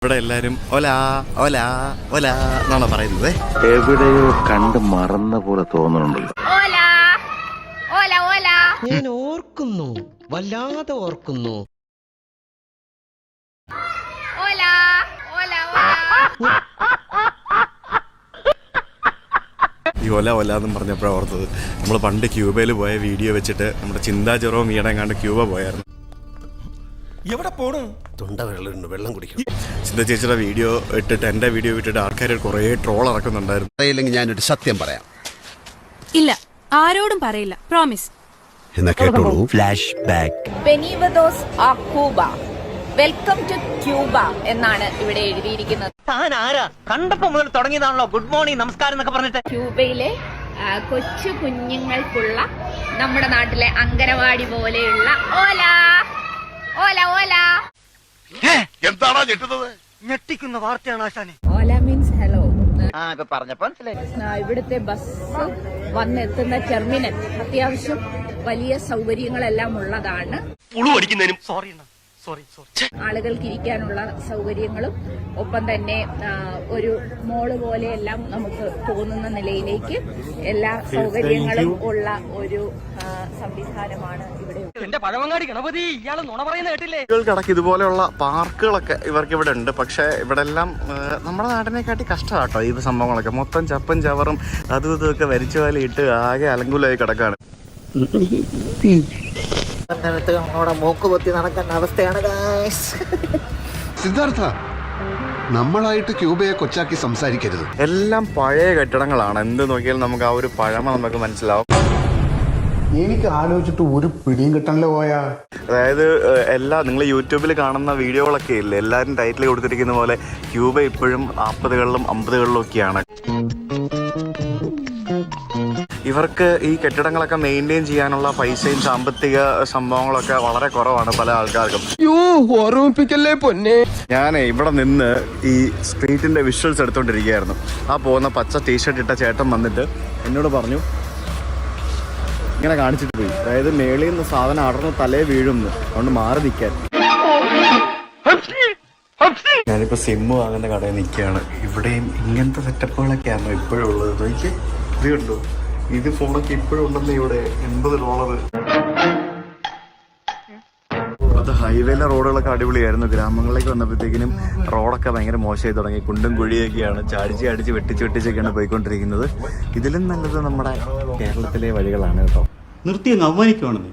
ഇവിടെ എല്ലാരും ഒലാ ഒലാ ഒലാ എന്നാണ് പറയുന്നത്. എവിടെയോ കണ്ട് മറന്ന പോലെ തോന്നുന്നുണ്ടല്ലോ. ഞാൻ ഓർക്കുന്നു, വല്ലാതെ ഓർക്കുന്നു. ഈ ഒല ഒല എന്നും പറഞ്ഞപ്പോഴാണ് ഓർത്തത്, നമ്മൾ പണ്ട് ക്യൂബയിൽ പോയ വീഡിയോ വെച്ചിട്ട് നമ്മുടെ ചിന്താ ജെറോം ഈയിടെ കണ്ട് ക്യൂബ പോയായിരുന്നു. എവിടെ പോണു? തൊണ്ട വെള്ളം വെള്ളം കുടിക്കണം. ചിന്ത ചേച്ചിയുടെ വീഡിയോ ഇട്ടിട്ട് എന്റെ വീഡിയോ ഇട്ടിട്ട് ആൾക്കാർ കുറേ ട്രോൾ ഇറക്കുന്നുണ്ടായിരുന്നു. അറിയില്ലെങ്കിൽ ഞാനൊരു സത്യം പറയാം. ഇല്ല, ആരോടും പറയില്ല, പ്രോമിസ്. എന്നാ കേട്ടോളൂ. Flash back. ബെനീവദോസ് ആ ക്യൂബ, വെൽക്കം ടു ക്യൂബ എന്നാണ് ഇവിടെ എഴുതിയിരിക്കുന്നത്. താൻ ആരാ? കണ്ടപ്പോ മുതൽ തുടങ്ങിയതാണല്ലോ ഗുഡ് മോർണിംഗ് നമസ്കാരം എന്നൊക്കെ പറഞ്ഞിട്ട്. ക്യൂബയിലെ കൊച്ചു കുഞ്ഞുങ്ങൾക്കുള്ള നമ്മുടെ നാട്ടിലെ അങ്കനവാടി പോലെയുള്ള ഓല ഓല ഓല. എന്താണോ ഞെട്ടുന്നത്? ഞെട്ടിക്കുന്ന വാർത്തയാണ് ആശാനെ. ഓല മീൻസ് ഹലോ. ഇപ്പൊ പറഞ്ഞപ്പോ ഇവിടുത്തെ ബസ് വന്നെത്തുന്ന ടെർമിനൽ അത്യാവശ്യം വലിയ സൗകര്യങ്ങളെല്ലാം ഉള്ളതാണ്. സോറി. ആളുകൾക്ക് ഇരിക്കാനുള്ള സൗകര്യങ്ങളും ഒപ്പം തന്നെ ഒരു മോള് പോലെയെല്ലാം നമുക്ക് തോന്നുന്ന നിലയിലേക്ക് എല്ലാ സൗകര്യങ്ങളും ഉള്ള ഒരു സംവിധാനമാണ് ഇവിടെ. എന്റെ പഴവങ്ങാടി ഗണപതി, ഇയാള് നുണ പറയുന്ന കേട്ടില്ലേ? കുട്ടികൾക്കടക്കം ഇതുപോലെയുള്ള പാർക്കുകളൊക്കെ ഇവർക്ക് ഇവിടെ ഉണ്ട്. പക്ഷെ ഇവിടെ എല്ലാം നമ്മുടെ നാടിനെക്കാട്ടി കഷ്ടമാട്ടോ ഈ സംഭവങ്ങളൊക്കെ. മൊത്തം ചപ്പും ചവറും അതും ഇതൊക്കെ വരിച്ചു വാലിയിട്ട് ആകെ അലങ്കുലമായി കിടക്കാണ്. മൂക്കുപൊത്തി നടക്കുന്ന അവസ്ഥയാണ്. സിദ്ധാർത്ഥ, നമ്മളായിട്ട് ക്യൂബയെ കൊച്ചാക്കി സംസാരിക്കരുത്. എല്ലാം പഴയ കെട്ടിടങ്ങളാണ്. എന്ത് നോക്കിയാലും നമുക്ക് ആ ഒരു പഴമ നമുക്ക് മനസ്സിലാവും. എനിക്ക് ആലോചിച്ചിട്ട് ഒരു പിടിയും കിട്ടണല്ലോ പോയാ. അതായത് നിങ്ങൾ യൂട്യൂബിൽ കാണുന്ന വീഡിയോകളൊക്കെ ഇല്ലേ, എല്ലാവരും ടൈറ്റിൽ കൊടുത്തിരിക്കുന്ന പോലെ ക്യൂബ ഇപ്പോഴും 40കളിലും 50കളിലും ഒക്കെയാണ്. ഇവർക്ക് ഈ കെട്ടിടങ്ങളൊക്കെ മെയിൻറ്റെയിൻ ചെയ്യാനുള്ള പൈസയും സാമ്പത്തിക സംഭവങ്ങളൊക്കെ വളരെ കുറവാണ് പല ആൾക്കാർക്കും. ഓർമ്മിപ്പിക്കല്ലേ പൊന്നെ. ഞാൻ ഇവിടെ നിന്ന് ഈ സ്ട്രീറ്റിന്റെ വിഷ്വൽസ് എടുത്തോണ്ടിരിക്കുകയായിരുന്നു. ആ പോകുന്ന പച്ച ടീഷർട്ട് ഇട്ട ചേട്ടൻ വന്നിട്ട് എന്നോട് പറഞ്ഞു, ഇങ്ങനെ കാണിച്ചിട്ട് പോയി, അതായത് മേളിൽ നിന്ന് സാധനം അടർന്ന് തലേ വീഴുന്നു, അതുകൊണ്ട് മാറി നിൽക്കാൻ. ഞാനിപ്പോ സിമ്മ് വാങ്ങുന്ന കടയിൽ നിൽക്കുകയാണ്. ഇവിടെയും ഇങ്ങനത്തെ സെറ്റപ്പുകളൊക്കെയാണോ ഇപ്പോഴും ഉള്ളത്? നോക്കി, ഇത് കണ്ടോ, ഇത് ഫോണൊക്കെ ഇപ്പോഴും ഉണ്ടെന്ന് ഇവിടെ. $80. അത് ഹൈവേയിലെ റോഡുകളൊക്കെ അടിപൊളിയായിരുന്നു. ഗ്രാമങ്ങളിലേക്ക് വന്നപ്പോഴത്തേക്കിനും റോഡൊക്കെ ഭയങ്കര മോശമായി തുടങ്ങി. കുണ്ടും കുഴിയൊക്കെയാണ്, അടിച്ച് വെട്ടിച്ചൊക്കെയാണ് പോയിക്കൊണ്ടിരിക്കുന്നത്. ഇതിലും നല്ലത് നമ്മുടെ കേരളത്തിലെ വഴികളാണ് കേട്ടോ. നിർത്തി അങ്ങ് അവമാനിക്കുവാണെന്ന്.